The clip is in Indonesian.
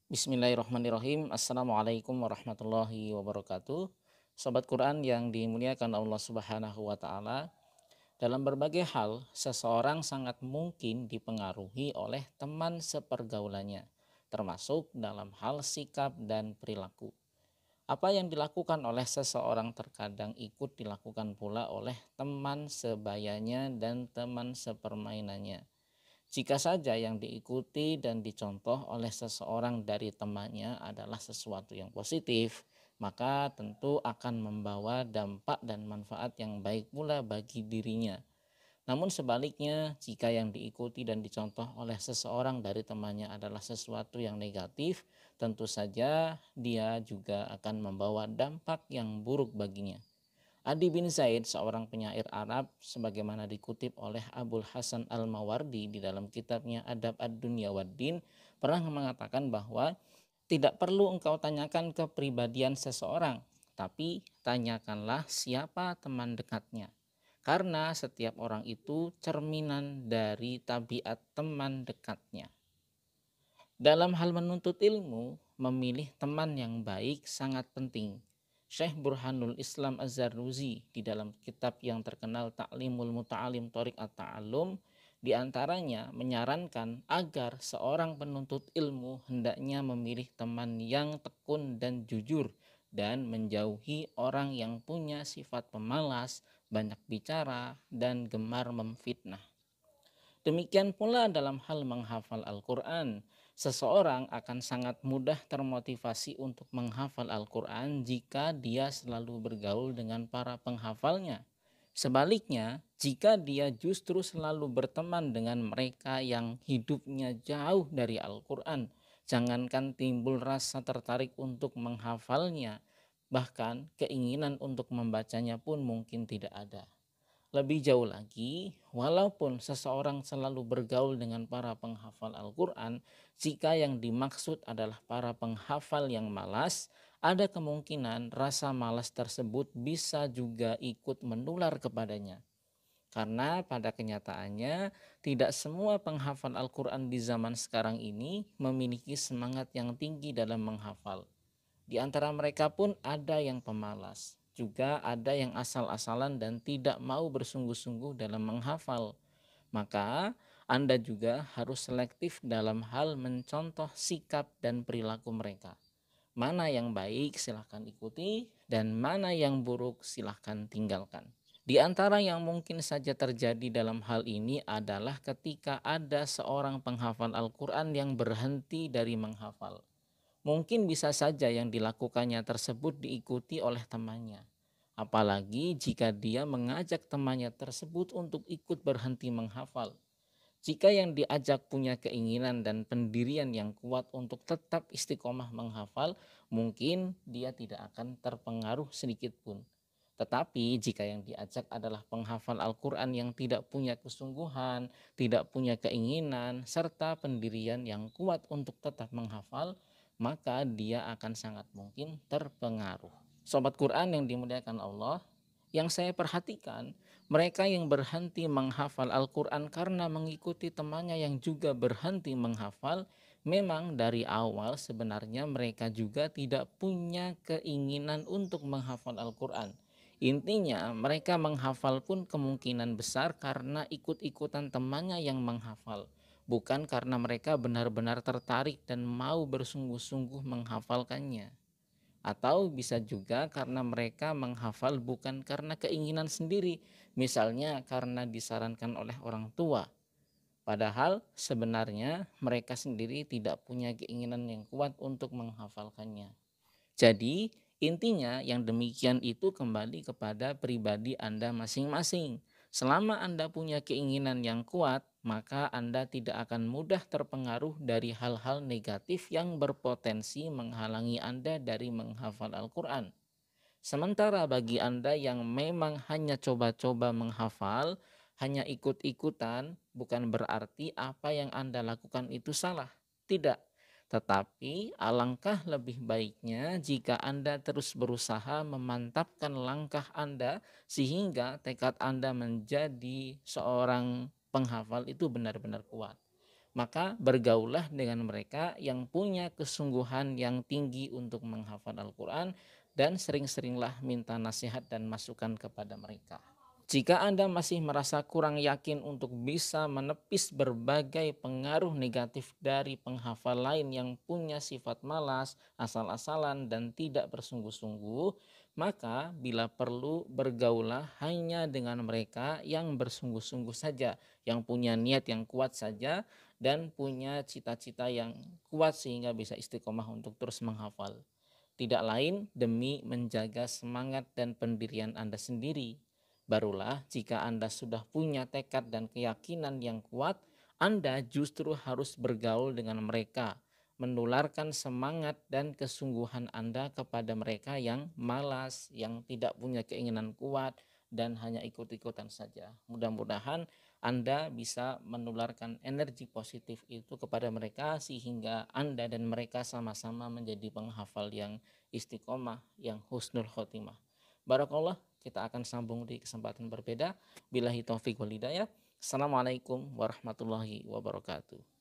Bismillahirrahmanirrahim. Assalamualaikum warahmatullahi wabarakatuh. Sobat Quran yang dimuliakan Allah Subhanahu wa Ta'ala, dalam berbagai hal, seseorang sangat mungkin dipengaruhi oleh teman sepergaulannya, termasuk dalam hal sikap dan perilaku. Apa yang dilakukan oleh seseorang terkadang ikut dilakukan pula oleh teman sebayanya dan teman sepermainannya. Jika saja yang diikuti dan dicontoh oleh seseorang dari temannya adalah sesuatu yang positif, maka tentu akan membawa dampak dan manfaat yang baik pula bagi dirinya. Namun sebaliknya, jika yang diikuti dan dicontoh oleh seseorang dari temannya adalah sesuatu yang negatif, tentu saja dia juga akan membawa dampak yang buruk baginya. Adi bin Zaid, seorang penyair Arab, sebagaimana dikutip oleh Abul Hasan Al-Mawardi di dalam kitabnya Adab Ad-Dunya Wad-Din, pernah mengatakan bahwa tidak perlu engkau tanyakan kepribadian seseorang, tapi tanyakanlah siapa teman dekatnya. Karena setiap orang itu cerminan dari tabiat teman dekatnya. Dalam hal menuntut ilmu, memilih teman yang baik sangat penting. Syekh Burhanul Islam Az-Zarnuzi di dalam kitab yang terkenal Ta'limul Muta'alim Thoriq At-Ta'allum di antaranya menyarankan agar seorang penuntut ilmu hendaknya memilih teman yang tekun dan jujur dan menjauhi orang yang punya sifat pemalas, banyak bicara, dan gemar memfitnah. Demikian pula dalam hal menghafal Al-Quran. Seseorang akan sangat mudah termotivasi untuk menghafal Al-Quran jika dia selalu bergaul dengan para penghafalnya. Sebaliknya, jika dia justru selalu berteman dengan mereka yang hidupnya jauh dari Al-Quran, jangankan timbul rasa tertarik untuk menghafalnya, bahkan keinginan untuk membacanya pun mungkin tidak ada. Lebih jauh lagi, walaupun seseorang selalu bergaul dengan para penghafal Al-Quran, jika yang dimaksud adalah para penghafal yang malas, ada kemungkinan rasa malas tersebut bisa juga ikut menular kepadanya. Karena pada kenyataannya, tidak semua penghafal Al-Quran di zaman sekarang ini memiliki semangat yang tinggi dalam menghafal. Di antara mereka pun ada yang pemalas, juga ada yang asal-asalan dan tidak mau bersungguh-sungguh dalam menghafal. Maka Anda juga harus selektif dalam hal mencontoh sikap dan perilaku mereka. Mana yang baik silahkan ikuti dan mana yang buruk silahkan tinggalkan. Di antara yang mungkin saja terjadi dalam hal ini adalah ketika ada seorang penghafal Al-Quran yang berhenti dari menghafal. Mungkin bisa saja yang dilakukannya tersebut diikuti oleh temannya. Apalagi jika dia mengajak temannya tersebut untuk ikut berhenti menghafal. Jika yang diajak punya keinginan dan pendirian yang kuat untuk tetap istiqomah menghafal, mungkin dia tidak akan terpengaruh sedikit pun. Tetapi jika yang diajak adalah penghafal Al-Quran yang tidak punya kesungguhan, tidak punya keinginan, serta pendirian yang kuat untuk tetap menghafal, maka dia akan sangat mungkin terpengaruh. Sobat Quran yang dimuliakan Allah, yang saya perhatikan, mereka yang berhenti menghafal Al-Quran karena mengikuti temannya yang juga berhenti menghafal, memang dari awal sebenarnya mereka juga tidak punya keinginan untuk menghafal Al-Quran. Intinya mereka menghafal pun kemungkinan besar karena ikut-ikutan temannya yang menghafal, bukan karena mereka benar-benar tertarik dan mau bersungguh-sungguh menghafalkannya. Atau bisa juga karena mereka menghafal bukan karena keinginan sendiri, misalnya karena disarankan oleh orang tua. Padahal sebenarnya mereka sendiri tidak punya keinginan yang kuat untuk menghafalkannya. Jadi intinya yang demikian itu kembali kepada pribadi Anda masing-masing. Selama Anda punya keinginan yang kuat, maka Anda tidak akan mudah terpengaruh dari hal-hal negatif yang berpotensi menghalangi Anda dari menghafal Al-Quran. Sementara bagi Anda yang memang hanya coba-coba menghafal, hanya ikut-ikutan, bukan berarti apa yang Anda lakukan itu salah. Tidak. Tetapi alangkah lebih baiknya jika Anda terus berusaha memantapkan langkah Anda sehingga tekad Anda menjadi seorang penghafal itu benar-benar kuat. Maka bergaullah dengan mereka yang punya kesungguhan yang tinggi untuk menghafal Al-Quran, dan sering-seringlah minta nasihat dan masukan kepada mereka. Jika Anda masih merasa kurang yakin untuk bisa menepis berbagai pengaruh negatif dari penghafal lain yang punya sifat malas, asal-asalan, dan tidak bersungguh-sungguh, maka bila perlu bergaulah hanya dengan mereka yang bersungguh-sungguh saja, yang punya niat yang kuat saja, dan punya cita-cita yang kuat sehingga bisa istiqomah untuk terus menghafal. Tidak lain demi menjaga semangat dan pendirian Anda sendiri. Barulah jika Anda sudah punya tekad dan keyakinan yang kuat, Anda justru harus bergaul dengan mereka, menularkan semangat dan kesungguhan Anda kepada mereka yang malas, yang tidak punya keinginan kuat, dan hanya ikut-ikutan saja. Mudah-mudahan Anda bisa menularkan energi positif itu kepada mereka sehingga Anda dan mereka sama-sama menjadi penghafal yang istiqomah, yang husnul khotimah. Barakallah, kita akan sambung di kesempatan berbeda. Billahi taufiq wal hidayah. Assalamualaikum warahmatullahi wabarakatuh.